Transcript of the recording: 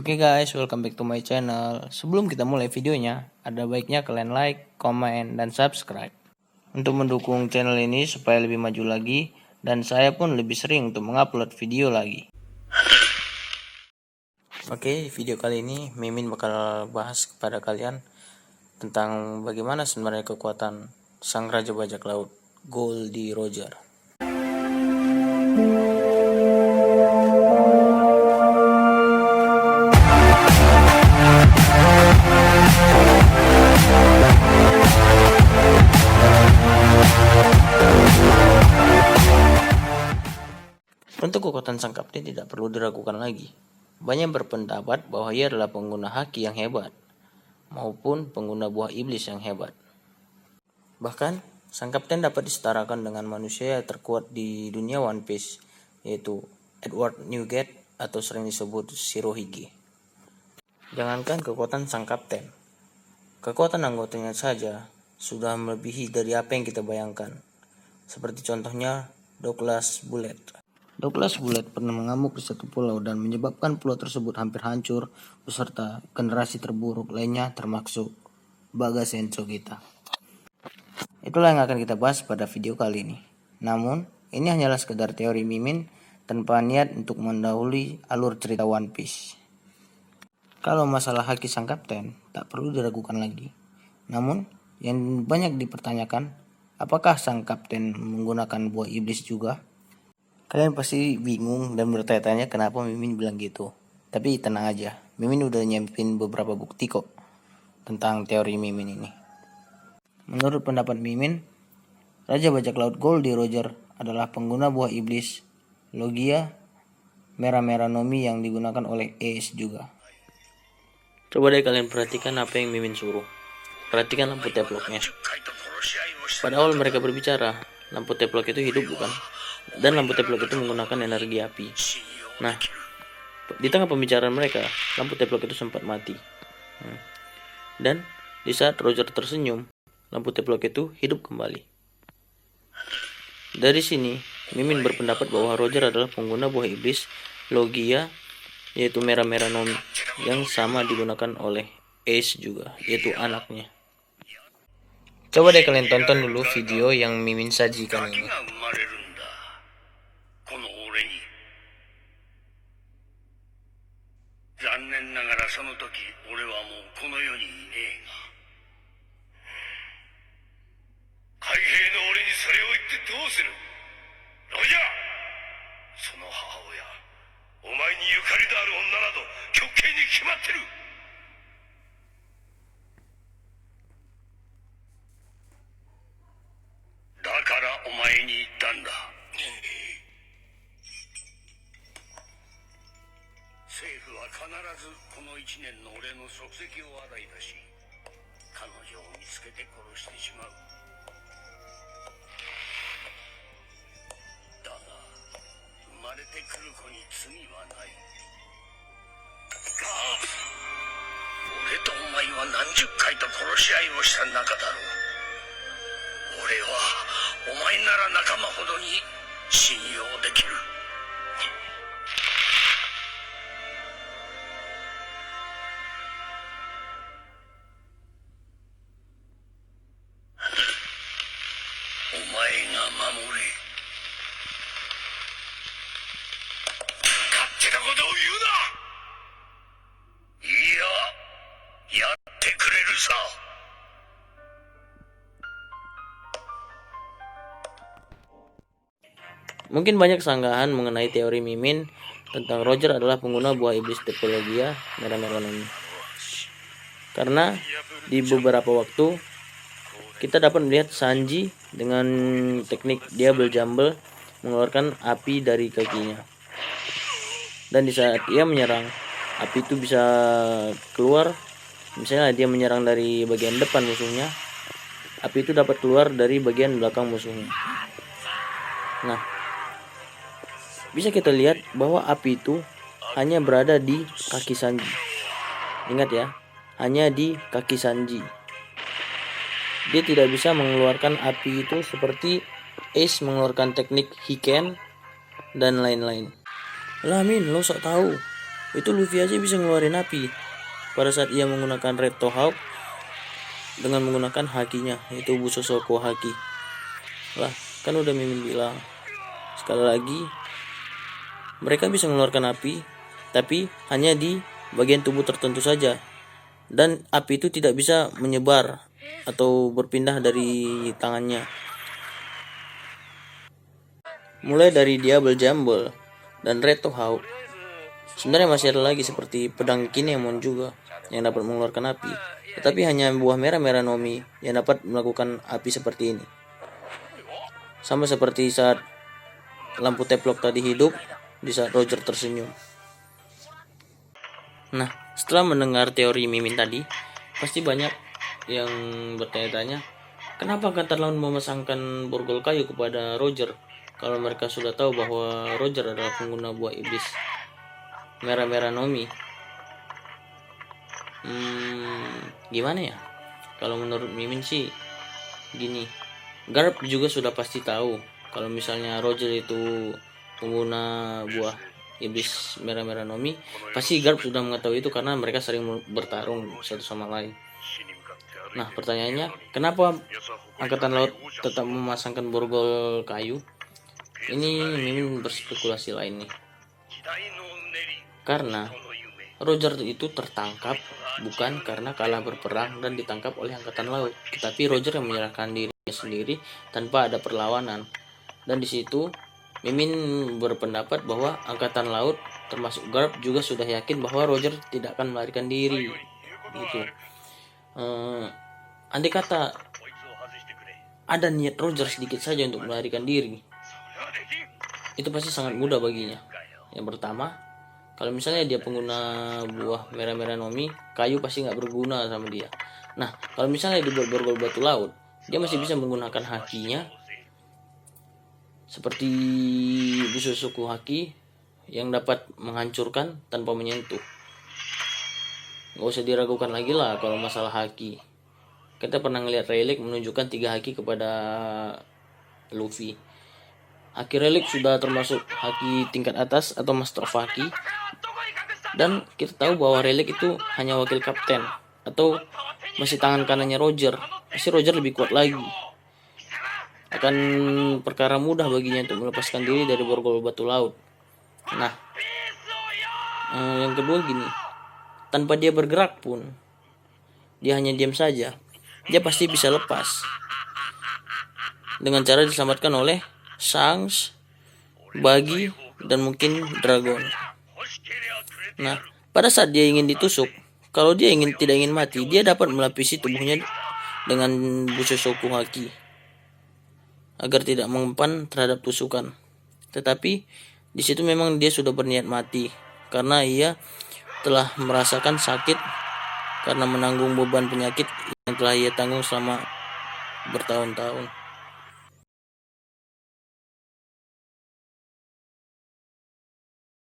Oke guys, welcome back to my channel. Sebelum kita mulai videonya, ada baiknya kalian like, komen, dan subscribe untuk mendukung channel ini supaya lebih maju lagi dan saya pun lebih sering untuk mengupload video lagi. Oke, video kali ini Mimin bakal bahas kepada kalian tentang bagaimana sebenarnya kekuatan sang raja bajak laut Goldie Roger. Untuk kekuatan sang kapten tidak perlu diragukan lagi. Banyak berpendapat bahwa ia adalah pengguna haki yang hebat, maupun pengguna buah iblis yang hebat. Bahkan, sang kapten dapat disetarakan dengan manusia terkuat di dunia One Piece, yaitu Edward Newgate atau sering disebut Shirohige. Jangankan kekuatan sang kapten, kekuatan anggotanya saja sudah melebihi dari apa yang kita bayangkan. Seperti contohnya Douglas Bullet. Douglas Bullet pernah mengamuk di satu pulau dan menyebabkan pulau tersebut hampir hancur beserta generasi terburuk lainnya termasuk Baga Senso kita. Itulah yang akan kita bahas pada video kali ini. Namun, ini hanyalah sekedar teori Mimin tanpa niat untuk mendahului alur cerita One Piece. Kalau masalah haki sang kapten, tak perlu diragukan lagi. Namun, yang banyak dipertanyakan, apakah sang kapten menggunakan buah iblis juga? Kalian pasti bingung dan bertanya-tanya kenapa Mimin bilang gitu. Tapi tenang aja, Mimin udah nyiapin beberapa bukti kok tentang teori Mimin ini. Menurut pendapat Mimin, Raja Bajak Laut Goldie Roger adalah pengguna buah iblis Logia Merah-Merah Nomi yang digunakan oleh Ace juga. Coba deh kalian perhatikan apa yang Mimin suruh. Perhatikan lampu teploknya. Pada awal mereka berbicara, lampu teplok itu hidup bukan? Dan lampu teplok itu menggunakan energi api. Nah, di tengah pembicaraan mereka, lampu teplok itu sempat mati. Dan di saat Roger tersenyum, lampu teplok itu hidup kembali. Dari sini, Mimin berpendapat bahwa Roger adalah pengguna buah iblis Logia, yaitu Merah-Merah Nomi, yang sama digunakan oleh Ace juga, yaitu anaknya. Coba deh kalian tonton dulu video yang Mimin sajikan ini. 残念ながらその時俺はもうこの世にいねえが海兵の俺にそれを言ってどうするロジャーその母親お前にゆかりのある女など極刑に決まってるだからお前に言ったんだ政府は必ずこの1年の俺の足跡を洗い出し彼女を見つけて殺してしまうだが生まれてくる子に罪はないが俺とお前は何十回と殺し合いをした仲だろう俺はお前なら仲間ほどに信用できるMungkin banyak sanggahan mengenai teori Mimin tentang Roger adalah pengguna buah iblis Logia Merah-Merah Nomi. Karena di beberapa waktu kita dapat melihat Sanji dengan teknik Double Jumble mengeluarkan api dari kakinya. Dan di saat ia menyerang, api itu bisa keluar. Misalnya dia menyerang dari bagian depan musuhnya, api itu dapat keluar dari bagian belakang musuhnya. Nah, bisa kita lihat bahwa api itu hanya berada di kaki Sanji. Ingat ya, hanya di kaki Sanji. Dia tidak bisa mengeluarkan api itu seperti Ace mengeluarkan teknik Hiken dan lain-lain. Lah Min, lo sok tahu. Itu Luffy aja bisa ngeluarin api pada saat ia menggunakan Red Hawk dengan menggunakan hakinya, yaitu Busosoko Haki. Lah, kan udah Mimin bilang. Sekali lagi, mereka bisa mengeluarkan api, tapi hanya di bagian tubuh tertentu saja. Dan api itu tidak bisa menyebar atau berpindah dari tangannya. Mulai dari Diable Jumble dan Red Hawk, sebenarnya masih ada lagi seperti pedang Kinemon juga yang dapat mengeluarkan api. Tetapi hanya buah merah-merah Nomi yang dapat melakukan api seperti ini. Sama seperti saat lampu Teplock tadi hidup di saat Roger tersenyum. Nah, setelah mendengar teori Mimin tadi, pasti banyak yang bertanya-tanya, kenapa Angkatan Laut memasangkan borgol kayu kepada Roger kalau mereka sudah tahu bahwa Roger adalah pengguna buah iblis merah-merah Nomi? Gimana ya? Kalau menurut Mimin sih gini, Garp juga sudah pasti tahu kalau misalnya Roger itu pengguna buah iblis merah-merah Nomi, pasti Garp sudah mengetahui itu karena mereka sering bertarung satu sama lain. Nah, pertanyaannya, kenapa Angkatan Laut tetap memasangkan borgol kayu? Ini Mimin berspekulasi lain nih. Karena Roger itu tertangkap bukan karena kalah berperang dan ditangkap oleh Angkatan Laut, tetapi Roger yang menyerahkan dirinya sendiri tanpa ada perlawanan. Dan di situ Mimin berpendapat bahwa Angkatan Laut termasuk Garp juga sudah yakin bahwa Roger tidak akan melarikan diri gitu. Andai kata ada niat Roger sedikit saja untuk melarikan diri, itu pasti sangat mudah baginya. Yang pertama, kalau misalnya dia pengguna buah merah-merah Nomi, kayu pasti nggak berguna sama dia. Nah, kalau misalnya dibuat borgol batu laut, dia masih bisa menggunakan hakinya seperti Busosoko Haki yang dapat menghancurkan tanpa menyentuh. Gak usah diragukan lagi lah kalau masalah haki. Kita pernah ngeliat Relic menunjukkan 3 haki kepada Luffy. Haki Relic sudah termasuk haki tingkat atas atau Master of Haki. Dan kita tahu bahwa Relic itu hanya wakil kapten atau masih tangan kanannya Roger. Pasti Roger lebih kuat lagi. Akan perkara mudah baginya untuk melepaskan diri dari borgol batu laut. Nah, yang kedua gini, tanpa dia bergerak pun, dia hanya diam saja, dia pasti bisa lepas dengan cara diselamatkan oleh Shanks, Buggy, dan mungkin Dragon. Nah, pada saat dia ingin ditusuk, kalau dia tidak ingin mati, dia dapat melapisi tubuhnya dengan Busosoko Haki agar tidak mempan terhadap tusukan. Tetapi di situ memang dia sudah berniat mati karena ia telah merasakan sakit karena menanggung beban penyakit yang telah ia tanggung selama bertahun-tahun.